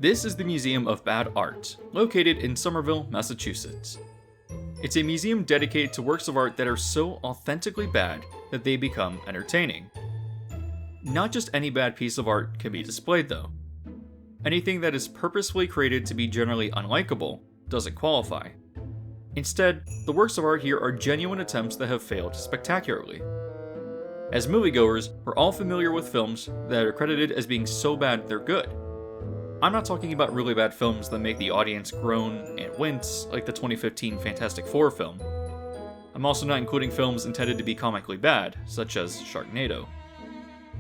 This is the Museum of Bad Art, located in Somerville, Massachusetts. It's a museum dedicated to works of art that are so authentically bad that they become entertaining. Not just any bad piece of art can be displayed though. Anything that is purposefully created to be generally unlikable doesn't qualify. Instead, the works of art here are genuine attempts that have failed spectacularly. As moviegoers, we're all familiar with films that are credited as being so bad they're good. I'm not talking about really bad films that make the audience groan and wince, like the 2015 Fantastic Four film. I'm also not including films intended to be comically bad, such as Sharknado.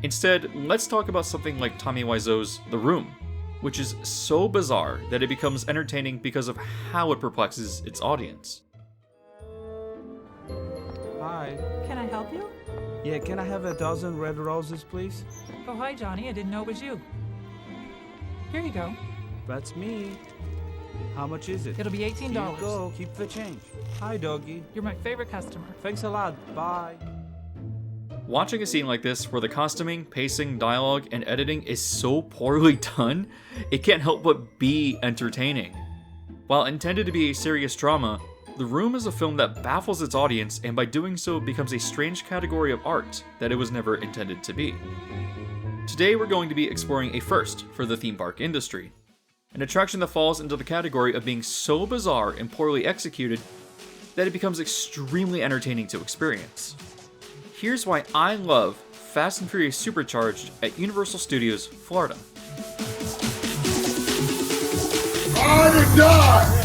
Instead, let's talk about something like Tommy Wiseau's The Room, which is so bizarre that it becomes entertaining because of how it perplexes its audience. Hi. Can I help you? Yeah, can I have a dozen red roses, please? Oh, hi, Johnny. I didn't know it was you. Here you go. That's me. How much is it? It'll be $18. Here you go. Keep the change. Hi, doggy. You're my favorite customer. Thanks a lot. Bye. Watching a scene like this, where the costuming, pacing, dialogue, and editing is so poorly done, it can't help but be entertaining. While intended to be a serious drama, The Room is a film that baffles its audience and by doing so becomes a strange category of art that it was never intended to be. Today we're going to be exploring a first for the theme park industry. An attraction that falls into the category of being so bizarre and poorly executed that it becomes extremely entertaining to experience. Here's why I love Fast and Furious Supercharged at Universal Studios, Florida. Ride or die!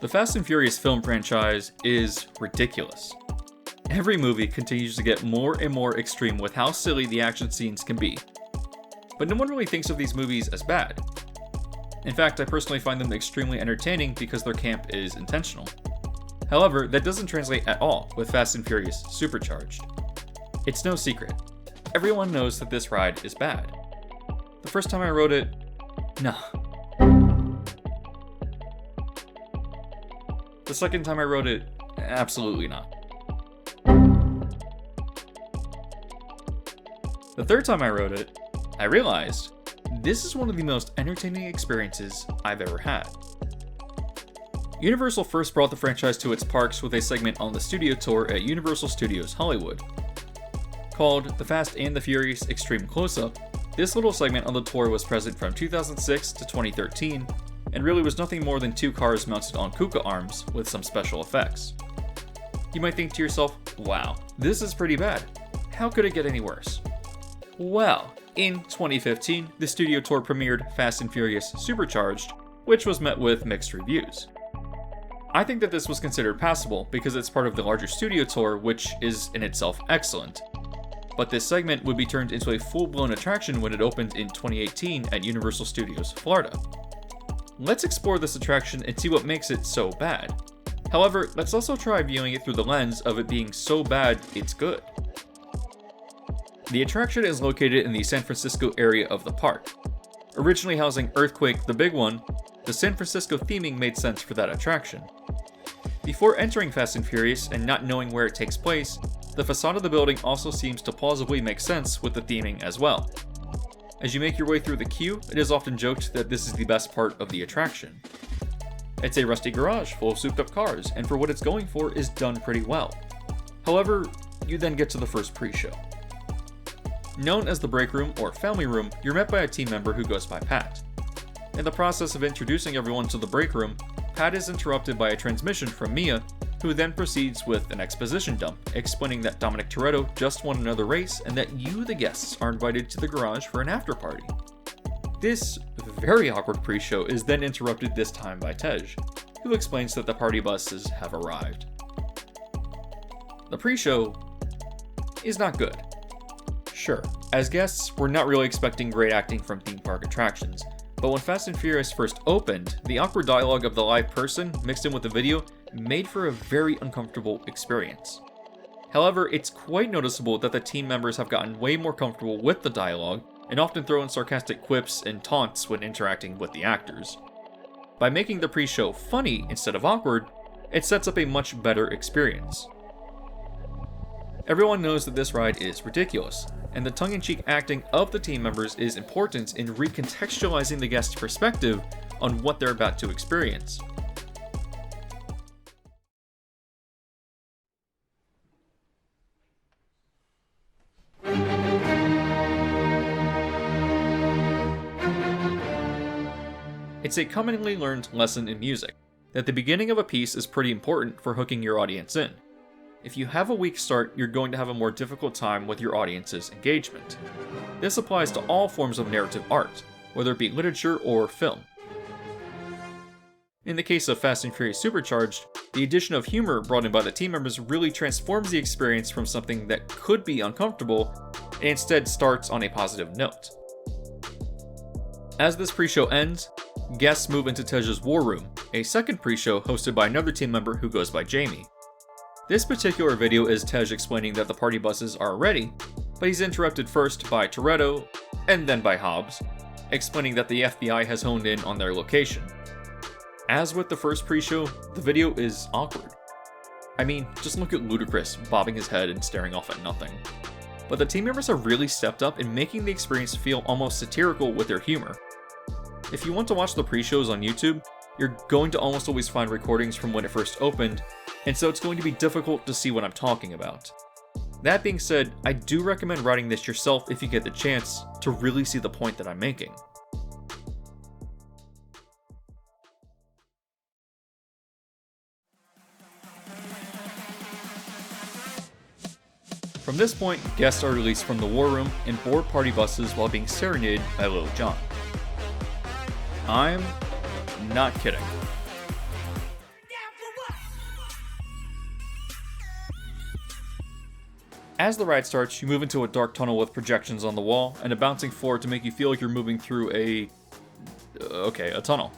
The Fast and Furious film franchise is ridiculous. Every movie continues to get more and more extreme with how silly the action scenes can be. But no one really thinks of these movies as bad. In fact, I personally find them extremely entertaining because their camp is intentional. However, that doesn't translate at all with Fast and Furious Supercharged. It's no secret. Everyone knows that this ride is bad. The first time I rode it, no. The second time I rode it, absolutely not. The third time I rode it, I realized this is one of the most entertaining experiences I've ever had. Universal first brought the franchise to its parks with a segment on the studio tour at Universal Studios Hollywood. Called The Fast and the Furious Extreme Close-Up, this little segment on the tour was present from 2006 to 2013, and really was nothing more than two cars mounted on KUKA arms with some special effects. You might think to yourself, wow, this is pretty bad. How could it get any worse? Well, in 2015, the studio tour premiered Fast and Furious Supercharged, which was met with mixed reviews. I think that this was considered passable because it's part of the larger studio tour, which is in itself excellent. But this segment would be turned into a full-blown attraction when it opened in 2018 at Universal Studios Florida. Let's explore this attraction and see what makes it so bad. However, let's also try viewing it through the lens of it being so bad it's good. The attraction is located in the San Francisco area of the park. Originally housing Earthquake the Big One, the San Francisco theming made sense for that attraction. Before entering Fast and Furious and not knowing where it takes place, the facade of the building also seems to plausibly make sense with the theming as well. As you make your way through the queue, it is often joked that this is the best part of the attraction. It's a rusty garage full of souped up cars, and for what it's going for is done pretty well. However, you then get to the first pre-show. Known as the break room or family room, you're met by a team member who goes by Pat. In the process of introducing everyone to the break room, Pat is interrupted by a transmission from Mia, who then proceeds with an exposition dump, explaining that Dominic Toretto just won another race and that you, the guests, are invited to the garage for an after party. This very awkward pre-show is then interrupted this time by Tej, who explains that the party buses have arrived. The pre-show is not good. Sure, as guests, we're not really expecting great acting from theme park attractions, but when Fast and Furious first opened, the awkward dialogue of the live person mixed in with the video made for a very uncomfortable experience. However, it's quite noticeable that the team members have gotten way more comfortable with the dialogue and often throw in sarcastic quips and taunts when interacting with the actors. By making the pre-show funny instead of awkward, it sets up a much better experience. Everyone knows that this ride is ridiculous, and the tongue-in-cheek acting of the team members is important in recontextualizing the guest's perspective on what they're about to experience. It's a commonly learned lesson in music, that the beginning of a piece is pretty important for hooking your audience in. If you have a weak start, you're going to have a more difficult time with your audience's engagement. This applies to all forms of narrative art, whether it be literature or film. In the case of Fast and Furious Supercharged, the addition of humor brought in by the team members really transforms the experience from something that could be uncomfortable, and instead starts on a positive note. As this pre-show ends, guests move into Tej's War Room, a second pre-show hosted by another team member who goes by Jamie. This particular video is Tej explaining that the party buses are ready, but he's interrupted first by Toretto, and then by Hobbs, explaining that the FBI has honed in on their location. As with the first pre-show, the video is awkward. I mean, just look at Ludacris bobbing his head and staring off at nothing. But the team members have really stepped up in making the experience feel almost satirical with their humor. If you want to watch the pre-shows on YouTube, you're going to almost always find recordings from when it first opened, and so it's going to be difficult to see what I'm talking about. That being said, I do recommend writing this yourself if you get the chance to really see the point that I'm making. From this point, guests are released from the war room and board party buses while being serenaded by Lil Jon. I'm not kidding. As the ride starts, you move into a dark tunnel with projections on the wall and a bouncing floor to make you feel like you're moving through a tunnel.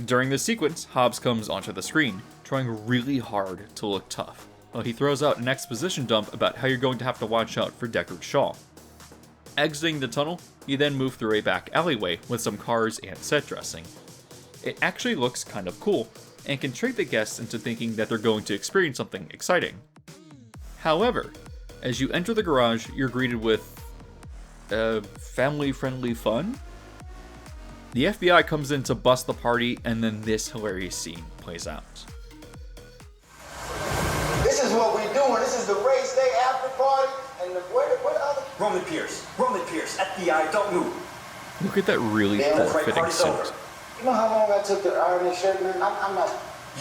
During this sequence, Hobbs comes onto the screen, trying really hard to look tough, while he throws out an exposition dump about how you're going to have to watch out for Deckard Shaw. Exiting the tunnel, you then move through a back alleyway with some cars and set dressing. It actually looks kind of cool, and can trick the guests into thinking that they're going to experience something exciting. However, as you enter the garage, you're greeted with family-friendly fun? The FBI comes in to bust the party, and then this hilarious scene plays out. This is what we're doing. This is the race day after party. And where the other? Roman Pierce, FBI, don't move. Look at that really cool-fitting suit. Over. You know how long I took to iron this shirt, man? I'm not...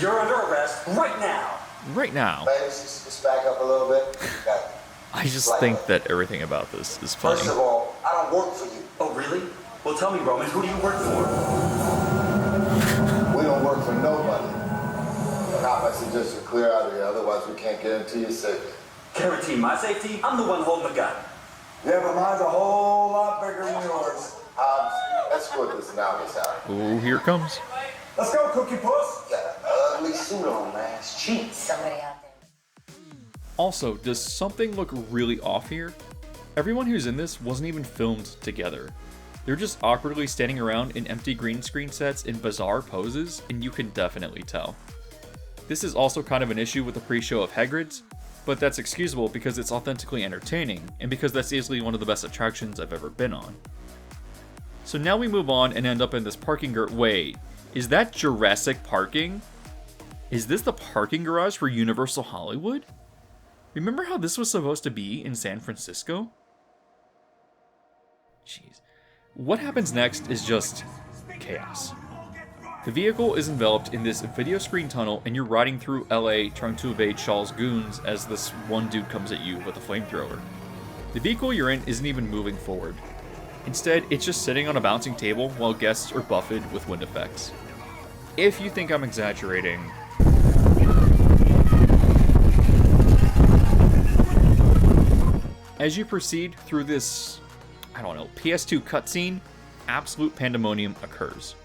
You're under arrest right now. Right now. Ladies, just back up a little bit. I just think that everything about this is funny. First of all, I don't work for you. Oh, really? Well, tell me, Roman, who do you work for? We don't work for nobody. Not my suggestion clear out of here, otherwise we can't guarantee your safety. Guarantee my safety? I'm the one holding the gun. Yeah, but mine's a whole lot bigger than yours. Let's put this now, Miss Howard. Oh, here it comes. Let's go, Cookie Puss. Got an ugly suit on, man. It's cheap. Somebody out there. Also, does something look really off here? Everyone who's in this wasn't even filmed together. They're just awkwardly standing around in empty green screen sets in bizarre poses, and you can definitely tell. This is also kind of an issue with the pre-show of Hagrid's, but that's excusable because it's authentically entertaining, and because that's easily one of the best attractions I've ever been on. So now we move on and end up in this parking wait, is that Jurassic parking? Is this the parking garage for Universal Hollywood? Remember how this was supposed to be in San Francisco? Jeez. What happens next is just chaos. The vehicle is enveloped in this video screen tunnel, and you're riding through LA trying to evade Shaw's goons as this one dude comes at you with a flamethrower. The vehicle you're in isn't even moving forward. Instead, it's just sitting on a bouncing table while guests are buffeted with wind effects. If you think I'm exaggerating, as you proceed through this, PS2 cutscene, absolute pandemonium occurs.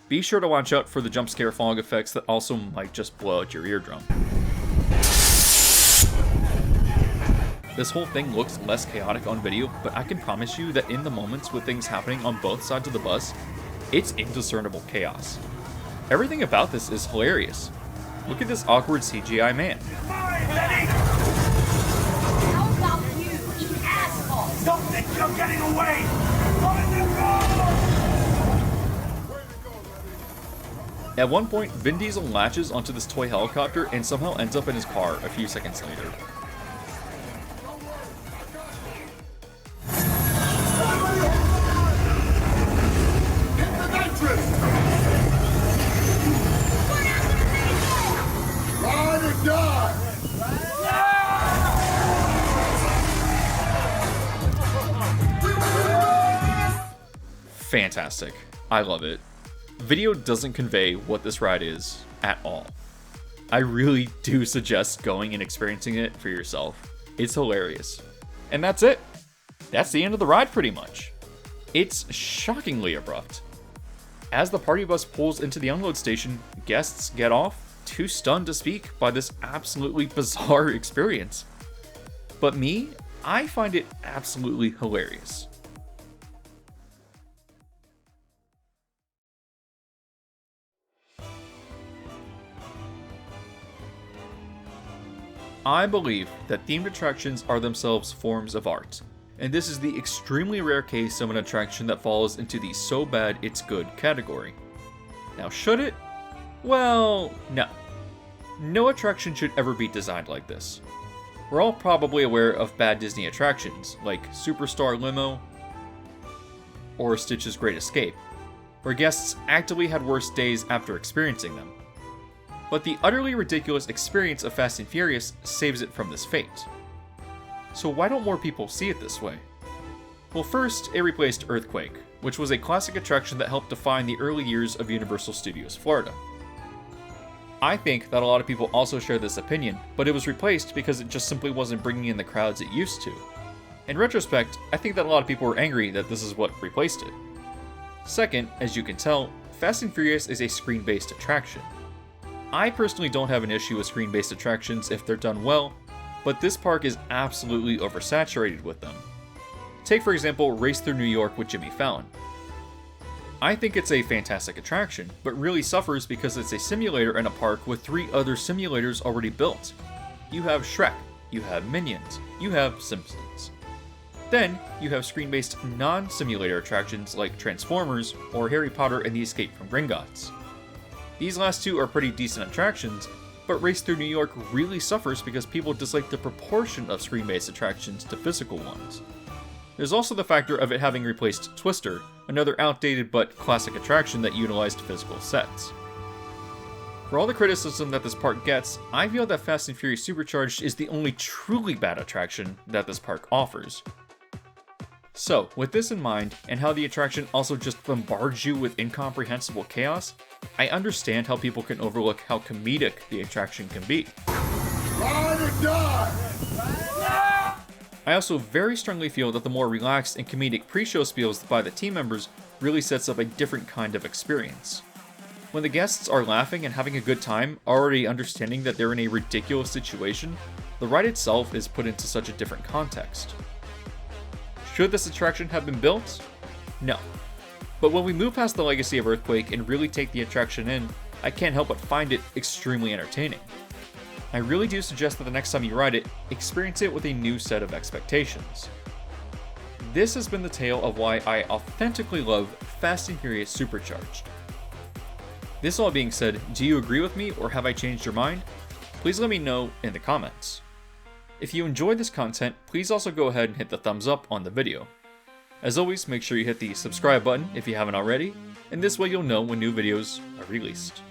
Be sure to watch out for the jump scare fog effects that also might just blow out your eardrum. The this whole thing looks less chaotic on video, but I can promise you that in the moments with things happening on both sides of the bus, it's indiscernible chaos. Everything about this is hilarious. Look at this awkward CGI man. How about you, you asshole? Don't think you're getting away! At one point, Vin Diesel latches onto this toy helicopter and somehow ends up in his car a few seconds later. Fantastic. I love it. Video doesn't convey what this ride is at all. I really do suggest going and experiencing it for yourself. It's hilarious. And that's it. That's the end of the ride pretty much. It's shockingly abrupt. As the party bus pulls into the unload station, guests get off, too stunned to speak by this absolutely bizarre experience. But me, I find it absolutely hilarious. I believe that themed attractions are themselves forms of art, and this is the extremely rare case of an attraction that falls into the so bad it's good category. Now should it? Well, no. No attraction should ever be designed like this. We're all probably aware of bad Disney attractions, like Superstar Limo or Stitch's Great Escape, where guests actively had worse days after experiencing them. But the utterly ridiculous experience of Fast and Furious saves it from this fate. So why don't more people see it this way? Well, first, it replaced Earthquake, which was a classic attraction that helped define the early years of Universal Studios Florida. I think that a lot of people also share this opinion, but it was replaced because it just simply wasn't bringing in the crowds it used to. In retrospect, I think that a lot of people were angry that this is what replaced it. Second, as you can tell, Fast and Furious is a screen-based attraction. I personally don't have an issue with screen-based attractions if they're done well, but this park is absolutely oversaturated with them. Take for example Race Through New York with Jimmy Fallon. I think it's a fantastic attraction, but really suffers because it's a simulator in a park with 3 other simulators already built. You have Shrek, you have Minions, you have Simpsons. Then, you have screen-based non-simulator attractions like Transformers or Harry Potter and the Escape from Gringotts. These last 2 are pretty decent attractions, but Race Through New York really suffers because people dislike the proportion of screen-based attractions to physical ones. There's also the factor of it having replaced Twister, another outdated but classic attraction that utilized physical sets. For all the criticism that this park gets, I feel that Fast and Furious Supercharged is the only truly bad attraction that this park offers. So, with this in mind, and how the attraction also just bombards you with incomprehensible chaos, I understand how people can overlook how comedic the attraction can be. Ride or die! I also very strongly feel that the more relaxed and comedic pre-show spiels by the team members really sets up a different kind of experience. When the guests are laughing and having a good time, already understanding that they're in a ridiculous situation, the ride itself is put into such a different context. Should this attraction have been built? No. But when we move past the legacy of Earthquake and really take the attraction in, I can't help but find it extremely entertaining. I really do suggest that the next time you ride it, experience it with a new set of expectations. This has been the tale of why I authentically love Fast and Furious Supercharged. This all being said, do you agree with me or have I changed your mind? Please let me know in the comments. If you enjoyed this content, please also go ahead and hit the thumbs up on the video. As always, make sure you hit the subscribe button if you haven't already, and this way you'll know when new videos are released.